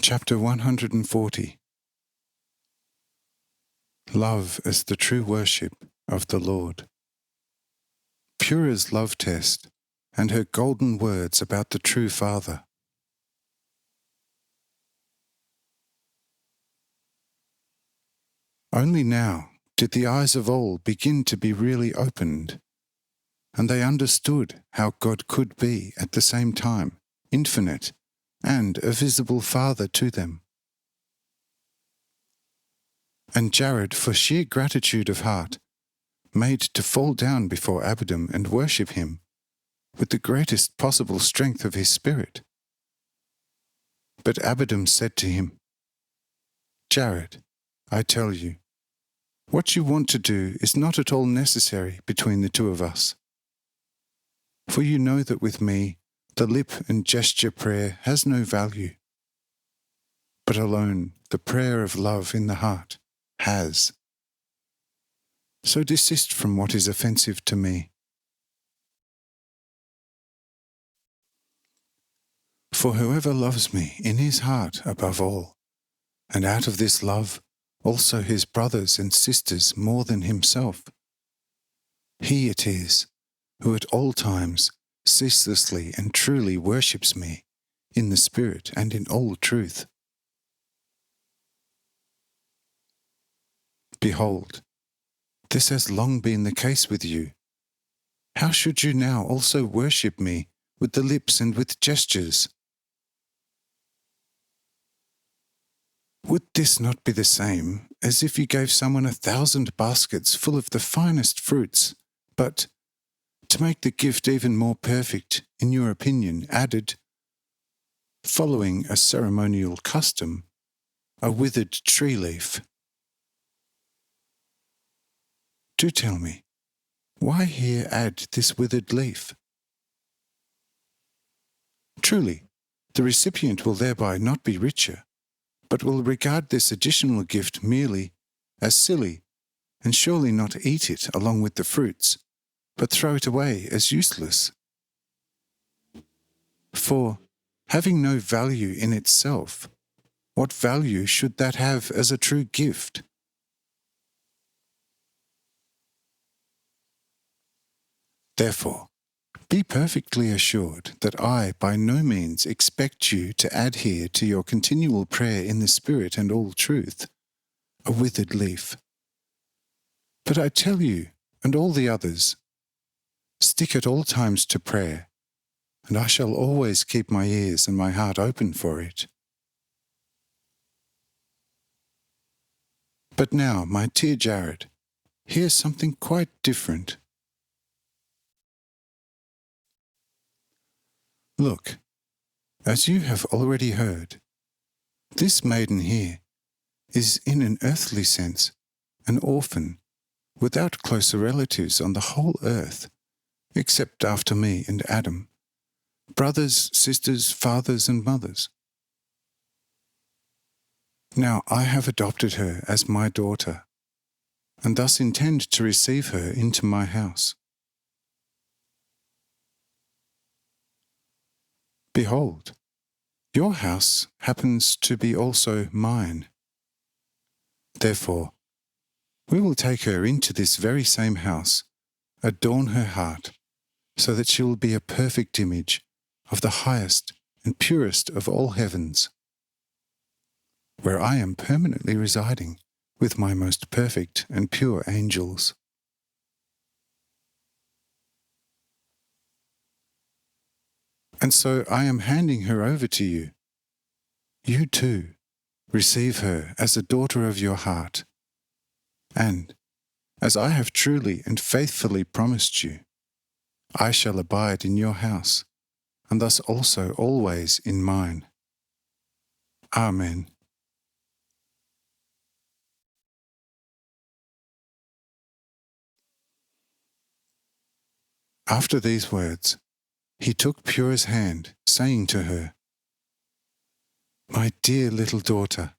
Chapter 140. Love as the true worship of the Lord. Pura's love test and her golden words about the true Father. Only now did the eyes of all begin to be really opened, and they understood how God could be at the same time infinite and a visible Father to them. And Jared, for sheer gratitude of heart, made to fall down before Abidan and worship him with the greatest possible strength of his spirit. But Abidan said to him, "Jared, I tell you, what you want to do is not at all necessary between the two of us. For you know that with me, the lip and gesture prayer has no value, but alone the prayer of love in the heart has. So desist from what is offensive to me. For whoever loves me in his heart above all, and out of this love also his brothers and sisters more than himself, he it is who at all times ceaselessly and truly worships me in the Spirit and in all truth. Behold, this has long been the case with you. How should you now also worship me with the lips and with gestures? Would this not be the same as if you gave someone 1,000 baskets full of the finest fruits, but, to make the gift even more perfect, in your opinion, added, following a ceremonial custom, a withered tree leaf? Do tell me, why here add this withered leaf? Truly, the recipient will thereby not be richer, but will regard this additional gift merely as silly, and surely not eat it along with the fruits, but throw it away as useless. For, having no value in itself, what value should that have as a true gift? Therefore, be perfectly assured that I by no means expect you to add here to your continual prayer in the Spirit and all truth a withered leaf. But I tell you, and all the others, stick at all times to prayer, and I shall always keep my ears and my heart open for it. But now, my dear Jared, here's something quite different. Look, as you have already heard, this maiden here is in an earthly sense an orphan, without closer relatives on the whole earth, except after me and Adam, brothers, sisters, fathers and mothers. Now I have adopted her as my daughter, and thus intend to receive her into my house. Behold, your house happens to be also mine. Therefore, we will take her into this very same house, adorn her heart, so that she will be a perfect image of the highest and purest of all heavens, where I am permanently residing with my most perfect and pure angels. And so I am handing her over to you. You too, receive her as a daughter of your heart, and, as I have truly and faithfully promised you, I shall abide in your house, and thus also always in mine. Amen. After these words, he took Pura's hand, saying to her, "My dear little daughter,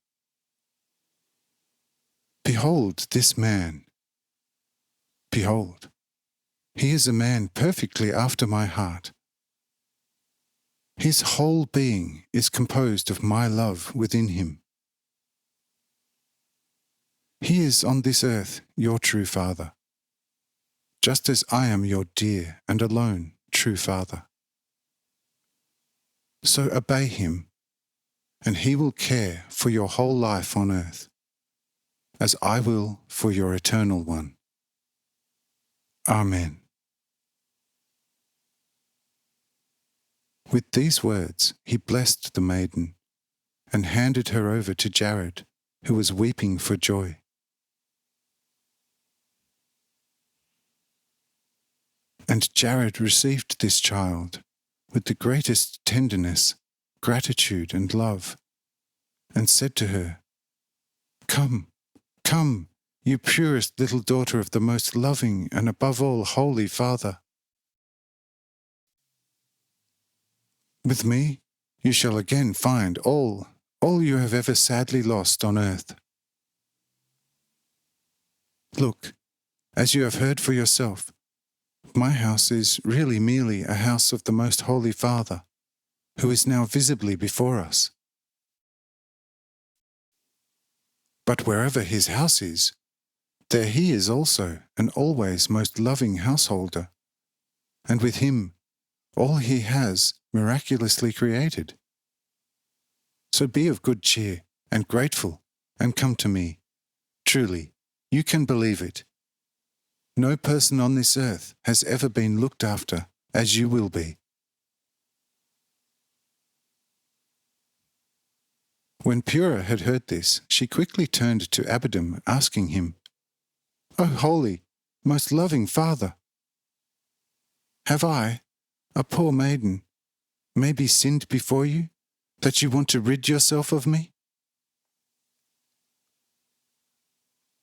behold this man. Behold, he is a man perfectly after my heart. His whole being is composed of my love within him. He is on this earth your true Father, just as I am your dear and alone true Father. So obey him, and he will care for your whole life on earth, as I will for your eternal one. Amen. With these words he blessed the maiden and handed her over to Jared, who was weeping for joy. And Jared received this child with the greatest tenderness, gratitude, and love, and said to her, "Come, come, you purest little daughter of the most loving and above all holy Father. With me you shall again find all you have ever sadly lost on earth. Look, as you have heard for yourself, my house is really merely a house of the most holy Father, who is now visibly before us. But wherever his house is, there he is also an always most loving householder, and with him all he has miraculously created. So be of good cheer and grateful, and come to me. Truly, you can believe it. No person on this earth has ever been looked after as you will be." When Pura had heard this, she quickly turned to Abbedum, asking him, "O holy, most loving Father, have I, a poor maiden, maybe sinned before you, that you want to rid yourself of me?"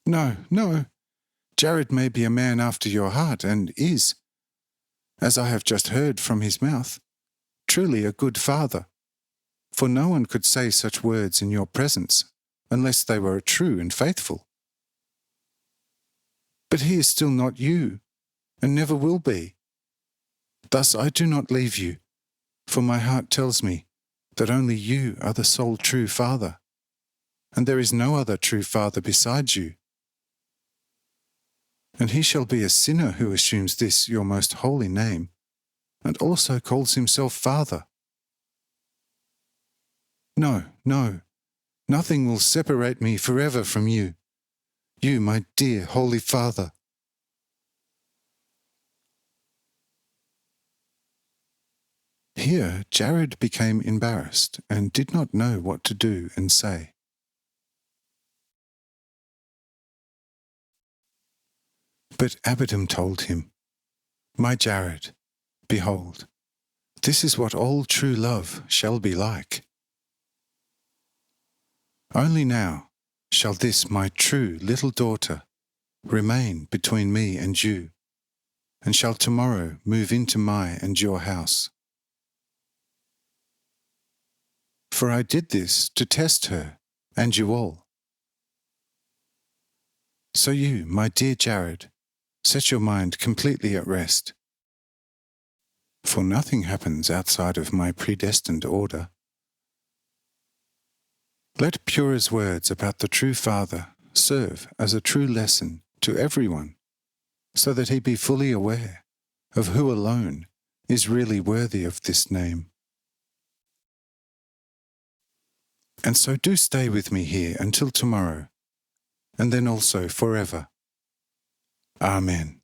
"No, no. Jared may be a man after your heart, and is, as I have just heard from his mouth, truly a good father, for no one could say such words in your presence unless they were true and faithful. But he is still not you, and never will be. Thus I do not leave you, for my heart tells me that only you are the sole true Father, and there is no other true Father besides you. And he shall be a sinner who assumes this your most holy name, and also calls himself Father. No, no, nothing will separate me forever from you, you, my dear Holy Father." Here Jared became embarrassed and did not know what to do and say. But Abbedum told him, "My Jared, behold, this is what all true love shall be like. Only now shall this my true little daughter remain between me and you, and shall tomorrow move into my and your house. For I did this to test her and you all. So you, my dear Jared, set your mind completely at rest. For nothing happens outside of my predestined order. Let Pura's words about the true Father serve as a true lesson to everyone, so that he be fully aware of who alone is really worthy of this name. And so do stay with me here until tomorrow, and then also forever. Amen."